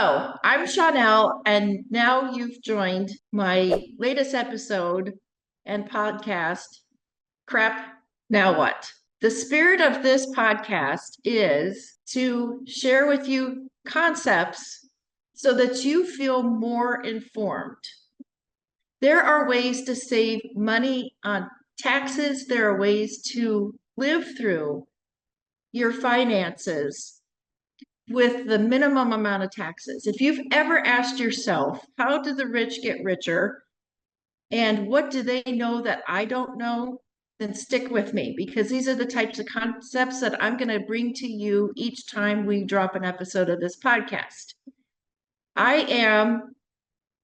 Hello, I'm Shaunelle, and now you've joined my latest episode and podcast, Crap, Now What? The spirit of this podcast is to share with you concepts so that you feel more informed. There are ways to save money on taxes, there are ways to live through your finances with the minimum amount of taxes. If you've ever asked yourself, how do the rich get richer? And what do they know that I don't know? Then stick with me, because these are the types of concepts that I'm going to bring to you each time we drop an episode of this podcast. I am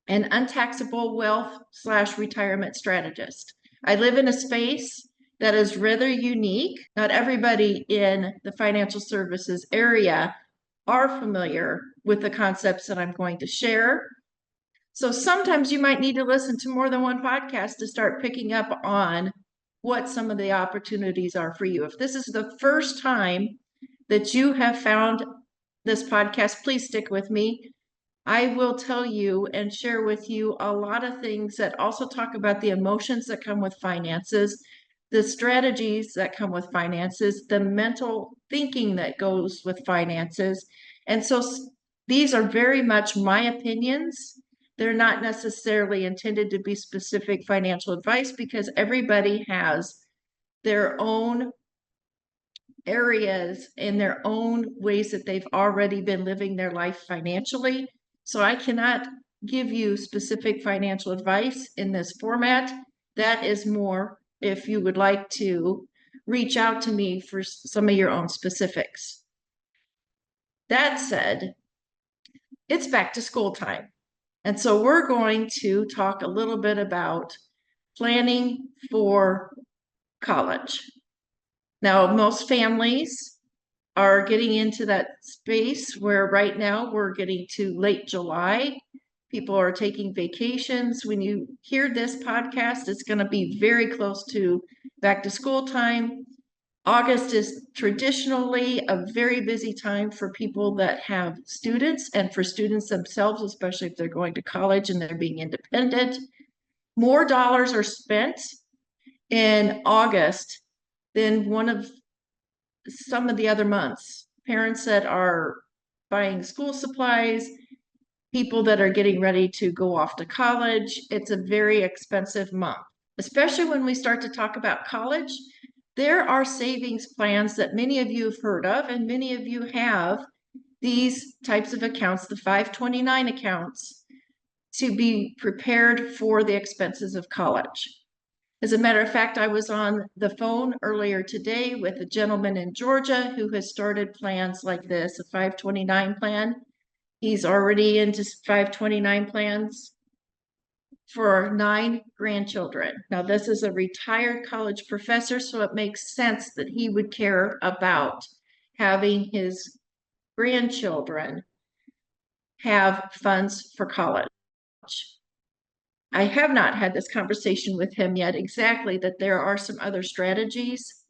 an untaxable wealth/retirement strategist. I live in a space that is rather unique. Not everybody in the financial services area are familiar with the concepts that I'm going to share. So sometimes you might need to listen to more than one podcast to start picking up on what some of the opportunities are for you. If this is the first time that you have found this podcast, please stick with me. I will tell you and share with you a lot of things that also talk about the emotions that come with finances, the strategies that come with finances, the mental thinking that goes with finances. And so these are very much my opinions. They're not necessarily intended to be specific financial advice, because everybody has their own areas and their own ways that they've already been living their life financially. So I cannot give you specific financial advice in this format. That is more if you would like to reach out to me for some of your own specifics. That said, it's back to school time. And so we're going to talk a little bit about planning for college. Now, most families are getting into that space where right now we're getting to late July. People are taking vacations. When you hear this podcast, it's going to be very close to back to school time. August is traditionally a very busy time for people that have students, and for students themselves, especially if they're going to college and they're being independent. More dollars are spent in August than some of the other months. Parents that are buying school supplies, people that are getting ready to go off to college. It's a very expensive month, especially when we start to talk about college. There are savings plans that many of you have heard of, and many of you have these types of accounts, the 529 accounts, to be prepared for the expenses of college. As a matter of fact, I was on the phone earlier today with a gentleman in Georgia who has started plans like this, a 529 plan. He's already into 529 plans for 9 grandchildren. Now, this is a retired college professor, so it makes sense that he would care about having his grandchildren have funds for college. I have not had this conversation with him yet exactly, that there are some other strategies.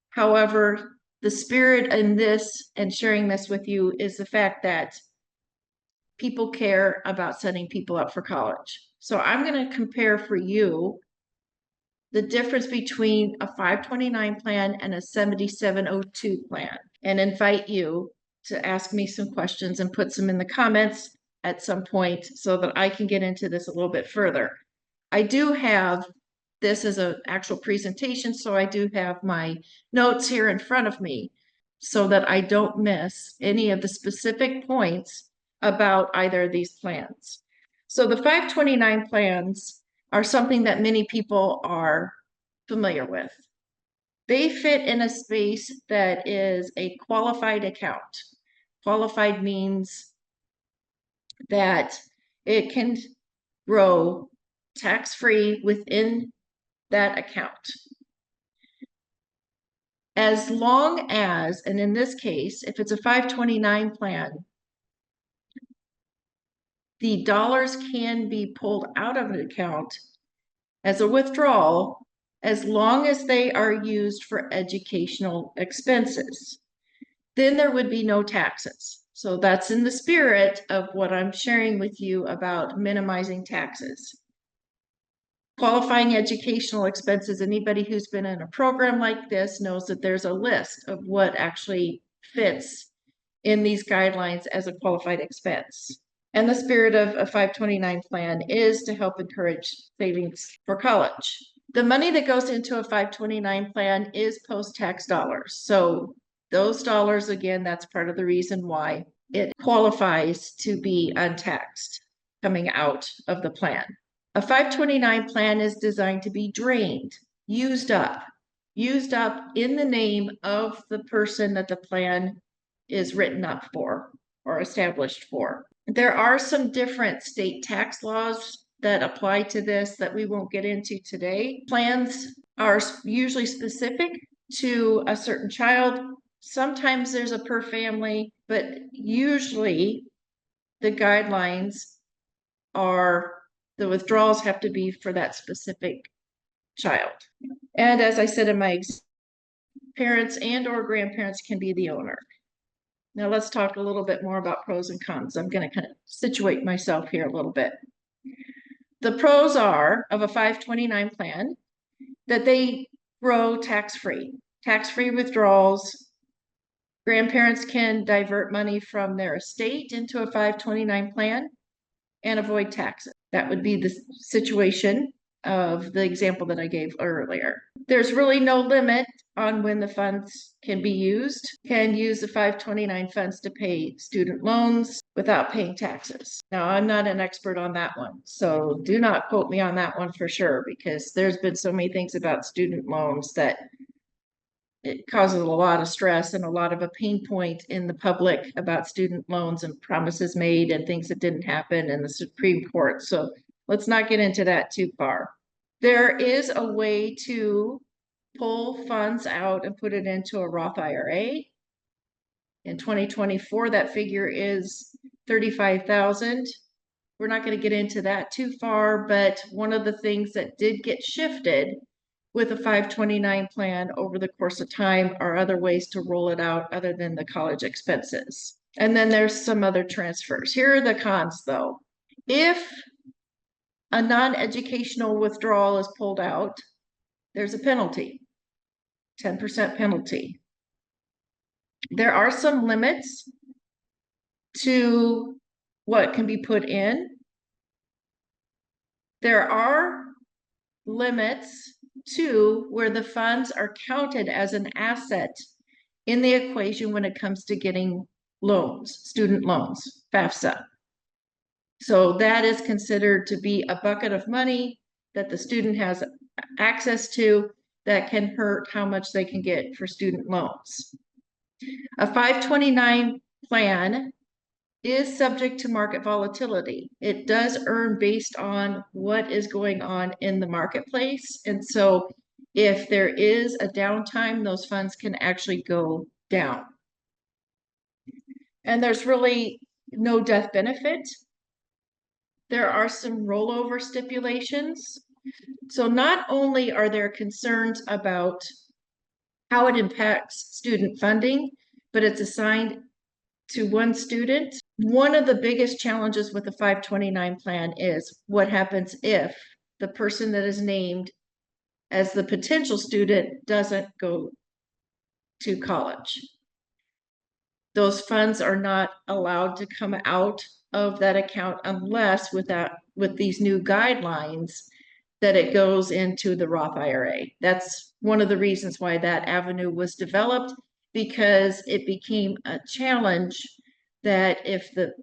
However, the spirit in this and sharing this with you is the fact that people care about setting people up for college. So I'm going to compare for you the difference between a 529 plan and a 7702 plan, and invite you to ask me some questions and put some in the comments at some point so that I can get into this a little bit further. I do have this as an actual presentation, so I do have my notes here in front of me so that I don't miss any of the specific points about either of these plans. So the 529 plans are something that many people are familiar with. They fit in a space that is a qualified account. Qualified means that it can grow tax-free within that account. As long as, and in this case, if it's a 529 plan, the dollars can be pulled out of an account as a withdrawal as long as they are used for educational expenses. Then there would be no taxes. So that's in the spirit of what I'm sharing with you about minimizing taxes. Qualifying educational expenses, anybody who's been in a program like this knows that there's a list of what actually fits in these guidelines as a qualified expense. And the spirit of a 529 plan is to help encourage savings for college. The money that goes into a 529 plan is post-tax dollars. So those dollars, again, that's part of the reason why it qualifies to be untaxed coming out of the plan. A 529 plan is designed to be drained, used up in the name of the person that the plan is written up for or established for. There are some different state tax laws that apply to this that we won't get into today. Plans are usually specific to a certain child. Sometimes there's a per family, but usually the guidelines are the withdrawals have to be for that specific child. And as I said in my parents and or grandparents can be the owner. Now let's talk a little bit more about pros and cons. I'm going to kind of situate myself here a little bit. The pros are of a 529 plan that they grow tax-free. Tax-free withdrawals. Grandparents can divert money from their estate into a 529 plan and avoid taxes. That would be the situation of the example that I gave earlier. There's really no limit on when the funds can be used. Can use the 529 funds to pay student loans without paying taxes. Now, I'm not an expert on that one, so do not quote me on that one for sure, because there's been so many things about student loans that it causes a lot of stress and a lot of a pain point in the public about student loans and promises made and things that didn't happen in the Supreme Court. So let's not get into that too far. There is a way to pull funds out and put it into a Roth IRA. In 2024, that figure is $35,000. We're not going to get into that too far, but one of the things that did get shifted with a 529 plan over the course of time are other ways to roll it out other than the college expenses. And then there's some other transfers. Here are the cons though. If a non-educational withdrawal is pulled out, there's a penalty, 10% penalty. There are some limits to what can be put in. There are limits to where the funds are counted as an asset in the equation when it comes to getting loans, student loans, FAFSA. So that is considered to be a bucket of money that the student has access to that can hurt how much they can get for student loans. A 529 plan is subject to market volatility. It does earn based on what is going on in the marketplace. And so if there is a downtime, those funds can actually go down. And there's really no death benefit. There are some rollover stipulations. So not only are there concerns about how it impacts student funding, but it's assigned to one student. One of the biggest challenges with the 529 plan is what happens if the person that is named as the potential student doesn't go to college. Those funds are not allowed to come out of that account unless with these new guidelines that it goes into the Roth IRA. That's one of the reasons why that avenue was developed, because it became a challenge that if the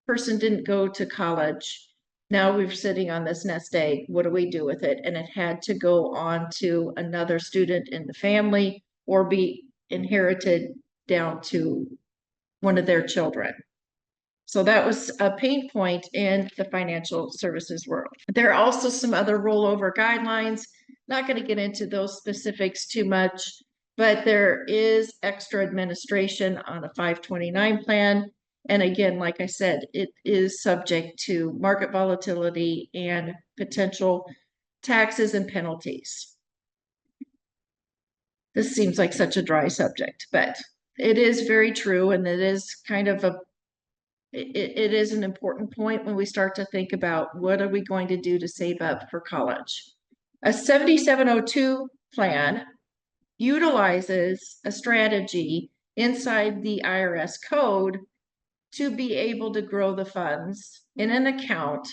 person didn't go to college, now we're sitting on this nest egg, what do we do with it? And it had to go on to another student in the family or be inherited down to one of their children. So that was a pain point in the financial services world. There are also some other rollover guidelines. Not going to get into those specifics too much, but there is extra administration on a 529 plan. And again, like I said, it is subject to market volatility and potential taxes and penalties. This seems like such a dry subject, but it is very true, and it is kind of a it is an important point when we start to think about what are we going to do to save up for college. A 7702 plan utilizes a strategy inside the IRS code to be able to grow the funds in an account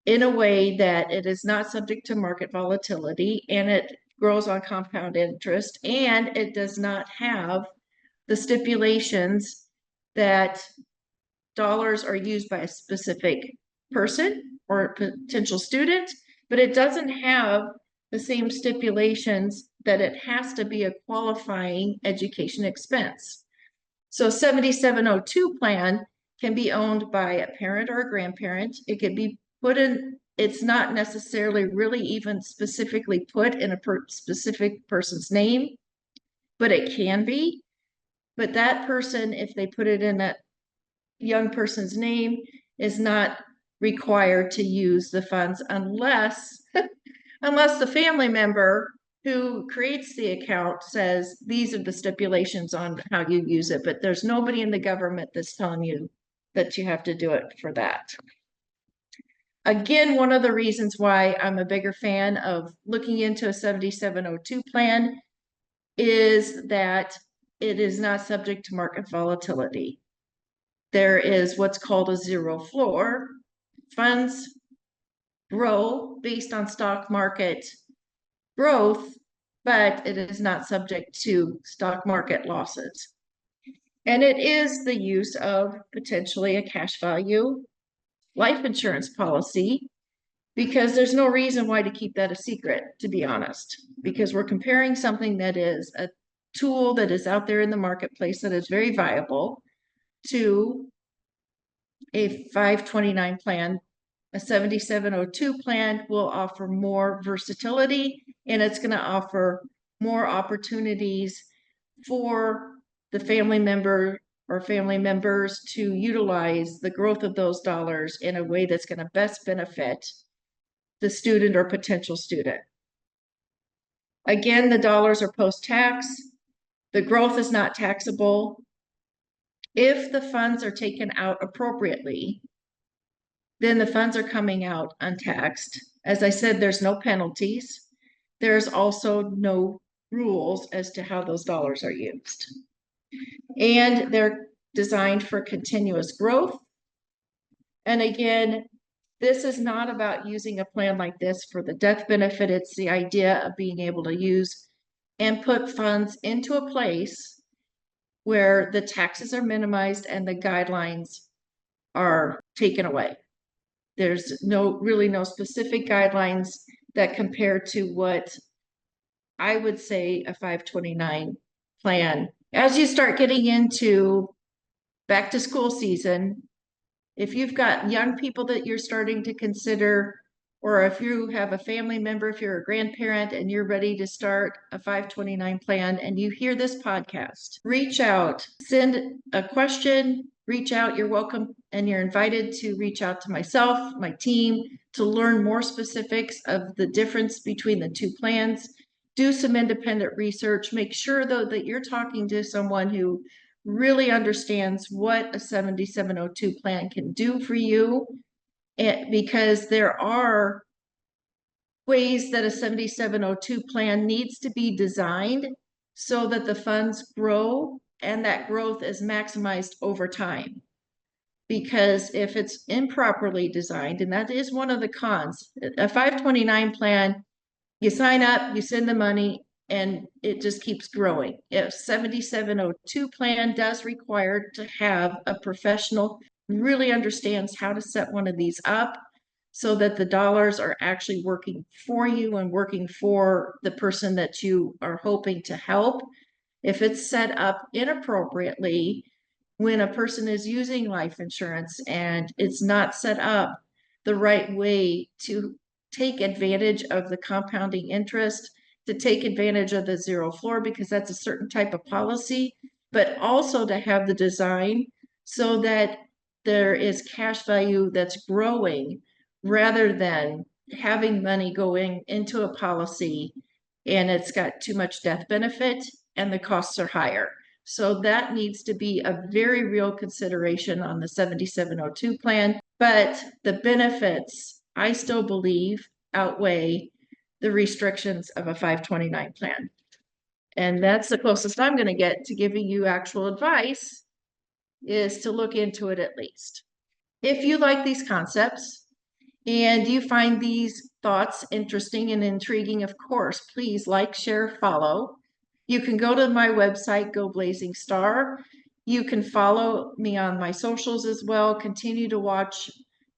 in a way that it is not subject to market volatility, and it grows on compound interest, and it does not have the stipulations that dollars are used by a specific person or potential student, but it doesn't have the same stipulations that it has to be a qualifying education expense. So 7702 plan can be owned by a parent or a grandparent. It could be put in, it's not necessarily really even specifically put in a specific person's name, but it can be. But that person, if they put it in that young person's name, is not required to use the funds unless unless the family member who creates the account says these are the stipulations on how you use it, but there's nobody in the government that's telling you that you have to do it for that. Again, one of the reasons why I'm a bigger fan of looking into a 7702 plan is that it is not subject to market volatility. There is what's called a zero floor. Funds grow based on stock market growth, but it is not subject to stock market losses. And it is the use of potentially a cash value life insurance policy, because there's no reason why to keep that a secret, to be honest, because we're comparing something that is a tool that is out there in the marketplace that is very viable to a 529 plan. A 7702 plan will offer more versatility, and it's going to offer more opportunities for the family member or family members to utilize the growth of those dollars in a way that's going to best benefit the student or potential student. Again, the dollars are post-tax. The growth is not taxable. If the funds are taken out appropriately, then the funds are coming out untaxed. As I said, there's no penalties. There's also no rules as to how those dollars are used. And they're designed for continuous growth. And again, this is not about using a plan like this for the death benefit. It's the idea of being able to use and put funds into a place where the taxes are minimized and the guidelines are taken away. There's really no specific guidelines that compare to what I would say a 529 plan. As you start getting into back to school season, if you've got young people that you're starting to consider, or if you have a family member, if you're a grandparent and you're ready to start a 529 plan and you hear this podcast, reach out, send a question, reach out. You're welcome and you're invited to reach out to myself, my team, to learn more specifics of the difference between the two plans. Do some independent research. Make sure, though, that you're talking to someone who really understands what a 7702 plan can do for you, because there are ways that a 7702 plan needs to be designed so that the funds grow and that growth is maximized over time. Because if it's improperly designed, and that is one of the cons, a 529 plan, you sign up, you send the money, and it just keeps growing. If 7702 plan does require to have a professional really understands how to set one of these up so that the dollars are actually working for you and working for the person that you are hoping to help. If it's set up inappropriately, when a person is using life insurance and it's not set up the right way to take advantage of the compounding interest, to take advantage of the zero floor, because that's a certain type of policy, but also to have the design so that there is cash value that's growing rather than having money going into a policy and it's got too much death benefit and the costs are higher. So that needs to be a very real consideration on the 7702 plan. But the benefits, I still believe, outweigh the restrictions of a 529 plan. And that's the closest I'm going to get to giving you actual advice, is to look into it at least. If you like these concepts and you find these thoughts interesting and intriguing, of course, please like, share, follow. You can go to my website, Go Blazing Star. You can follow me on my socials as well. Continue to watch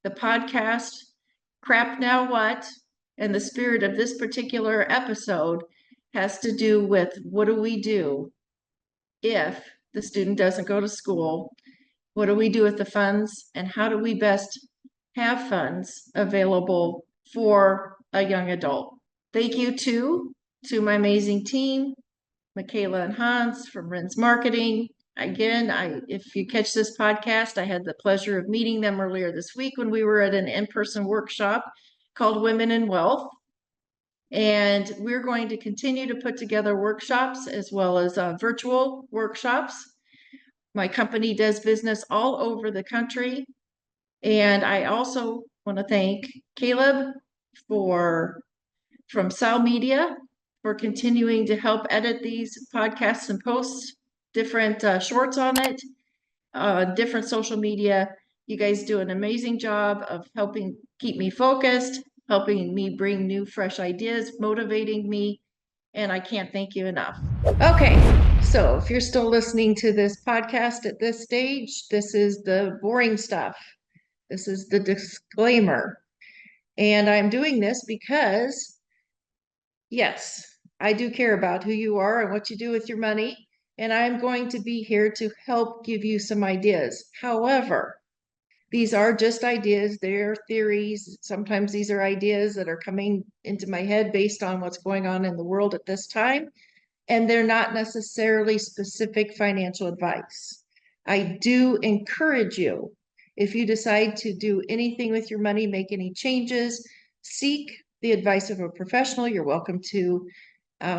the podcast, Crap Now What? And the spirit of this particular episode has to do with what do we do if the student doesn't go to school? What do we do with the funds? And how do we best have funds available for a young adult? Thank you to my amazing team, Michaela and Hans from Ren's Marketing. Again, if you catch this podcast, I had the pleasure of meeting them earlier this week when we were at an in-person workshop called Women in Wealth. And we're going to continue to put together workshops as well as virtual workshops. My company does business all over the country. And I also want to thank Caleb from Sal Media for continuing to help edit these podcasts and post different shorts on it, different social media. You guys do an amazing job of helping keep me focused, helping me bring new, fresh ideas, motivating me, and I can't thank you enough. Okay, so if you're still listening to this podcast at this stage, this is the boring stuff. This is the disclaimer. And I'm doing this because, yes, I do care about who you are and what you do with your money. And I'm going to be here to help give you some ideas. However, these are just ideas, they're theories. Sometimes these are ideas that are coming into my head based on what's going on in the world at this time. And they're not necessarily specific financial advice. I do encourage you, if you decide to do anything with your money, make any changes, seek the advice of a professional. You're welcome to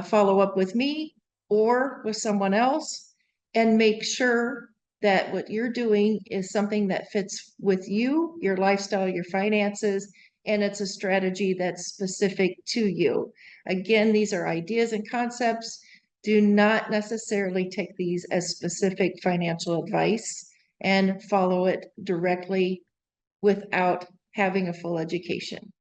follow up with me or with someone else, and make sure that what you're doing is something that fits with you, your lifestyle, your finances, and it's a strategy that's specific to you. Again, these are ideas and concepts. Do not necessarily take these as specific financial advice and follow it directly without having a full education.